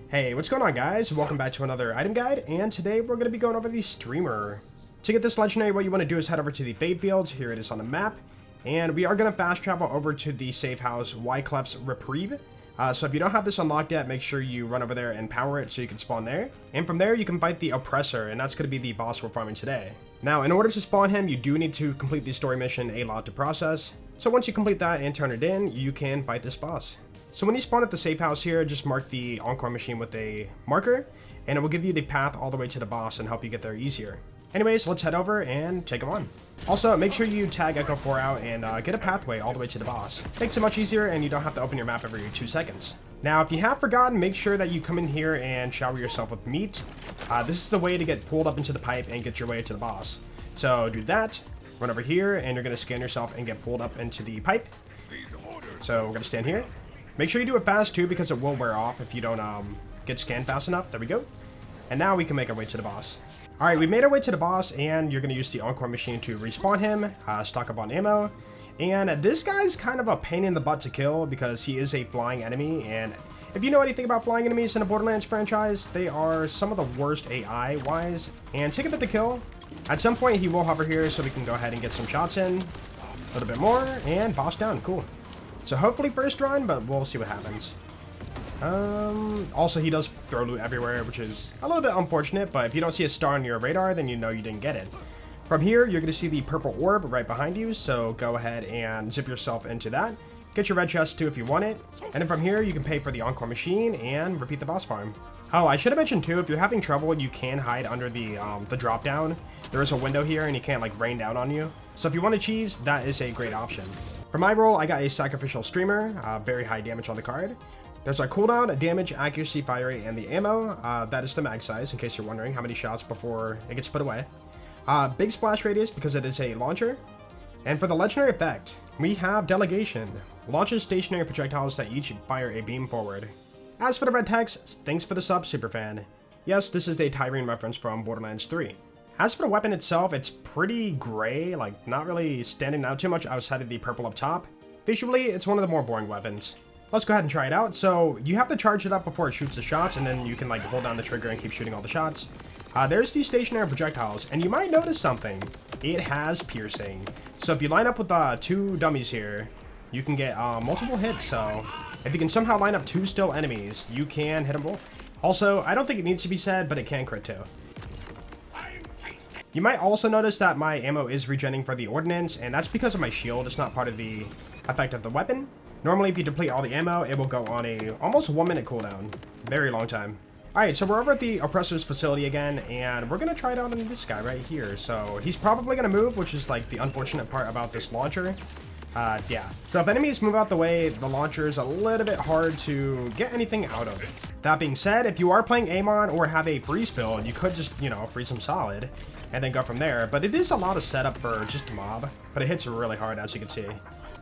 Hey, what's going on, guys? Welcome back to another item guide, and today we're going to be going over the streamer. To get this legendary, what you want to do is head over to the Fade Fields. Here it is on the map, and we are going to fast travel over to the safe house Wyclef's Reprieve. So if you don't have this unlocked yet, make sure you run over there and power it so you can spawn there. And from there, you can fight the Oppressor, and that's going to be the boss we're farming today. Now, in order to spawn him, you do need to complete the story mission A Lot to Process. So once you complete that and turn it in, you can fight this boss. So when you spawn at the safe house here, just mark the Encore machine with a marker, and it will give you the path all the way to the boss and help you get there easier. Anyways, let's head over and take him on. Also, make sure you tag Echo 4 out and get a pathway all the way to the boss. Makes it much easier, and you don't have to open your map every 2 seconds. Now, if you have forgotten, make sure that you come in here and shower yourself with meat. This is the way to get pulled up into the pipe and get your way to the boss. So do that, run over here, and you're going to scan yourself and get pulled up into the pipe. So we're going to stand here. Make sure you do it fast too, because it will wear off if you don't get scanned fast enough. There we go. And now we can make our way to the boss. Alright, we made our way to the boss, and you're going to use the Encore machine to respawn him, stock up on ammo. And this guy's kind of a pain in the butt to kill because he is a flying enemy, and if you know anything about flying enemies in a Borderlands franchise, they are some of the worst AI-wise, and take a bit to kill. At some point, he will hover here, so we can go ahead and get some shots in. A little bit more, and boss down. Cool. So hopefully first run, but we'll see what happens. Also, he does throw loot everywhere, which is a little bit unfortunate, but if you don't see a star on your radar, then you know you didn't get it. From here, you're going to see the purple orb right behind you, so go ahead and zip yourself into that. Get your red chest too if you want it. And then from here, you can pay for the Encore machine and repeat the boss farm. Oh, I should have mentioned too, if you're having trouble, you can hide under the drop down. There is a window here, and you can't like rain down on you. So if you want to cheese, that is a great option. For my role, I got a Sacrificial Streamer, very high damage on the card. There's a cooldown, damage, accuracy, fire rate, and the ammo. That is the mag size, in case you're wondering how many shots before it gets put away. Big splash radius, because it is a launcher. And for the legendary effect, we have Delegation. Launches stationary projectiles that each fire a beam forward. As for the red text, thanks for the sub, Superfan. Yes, this is a Tyrene reference from Borderlands 3. As for the weapon itself, it's pretty gray, like not really standing out too much outside of the purple up top. Visually, it's one of the more boring weapons. Let's go ahead and try it out. So you have to charge it up before it shoots the shots, and then you can like hold down the trigger and keep shooting all the shots. There's the stationary projectiles, and you might notice something. It has piercing. So if you line up with 2 dummies here, you can get multiple hits. So if you can somehow line up 2 still enemies, you can hit them both. Also, I don't think it needs to be said, but it can crit too. You might also notice that my ammo is regenning for the ordnance, and that's because of my shield. It's not part of the effect of the weapon. Normally, if you deplete all the ammo, it will go on a almost 1 minute cooldown. Very long time. Alright, so we're over at the Oppressor's facility again, and we're going to try it out on this guy right here. So he's probably going to move, which is like the unfortunate part about this launcher. Yeah. So if enemies move out the way, the launcher is a little bit hard to get anything out of. That being said, if you are playing Amon or have a freeze build, you could just, you know, freeze them solid and then go from there. But it is a lot of setup for just a mob, but it hits really hard, as you can see.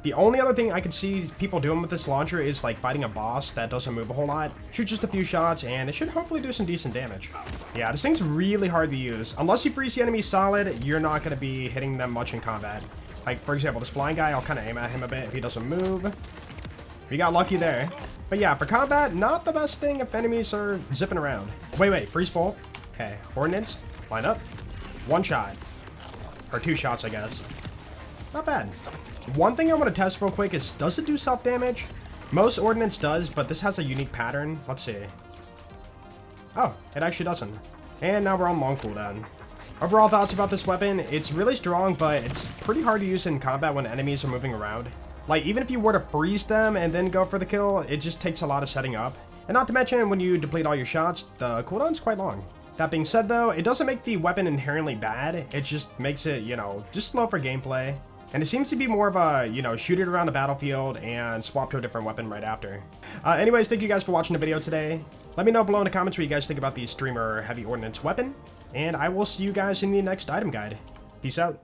The only other thing I could see people doing with this launcher is like fighting a boss that doesn't move a whole lot. Shoot just a few shots, and it should hopefully do some decent damage. Yeah, this thing's really hard to use. Unless you freeze the enemy solid, you're not going to be hitting them much in combat. Like, for example, this flying guy, I'll kind of aim at him a bit if he doesn't move. We got lucky there. But yeah, for combat, not the best thing if enemies are zipping around. Wait, freeze bolt. Okay, ordnance, line up. 1 shot. Or 2 shots, I guess. Not bad. One thing I want to test real quick is, does it do self-damage? Most ordnance does, but this has a unique pattern. Let's see. Oh, it actually doesn't. And now we're on long cooldown. Overall thoughts about this weapon, it's really strong, but it's pretty hard to use in combat when enemies are moving around. Like, even if you were to freeze them and then go for the kill, it just takes a lot of setting up. And not to mention, when you deplete all your shots, the cooldown's quite long. That being said though, it doesn't make the weapon inherently bad, it just makes it, you know, just slow for gameplay. And it seems to be more of a, you know, shoot it around the battlefield and swap to a different weapon right after. Anyways, thank you guys for watching the video today. Let me know below in the comments what you guys think about the streamer heavy ordnance weapon. And I will see you guys in the next item guide. Peace out.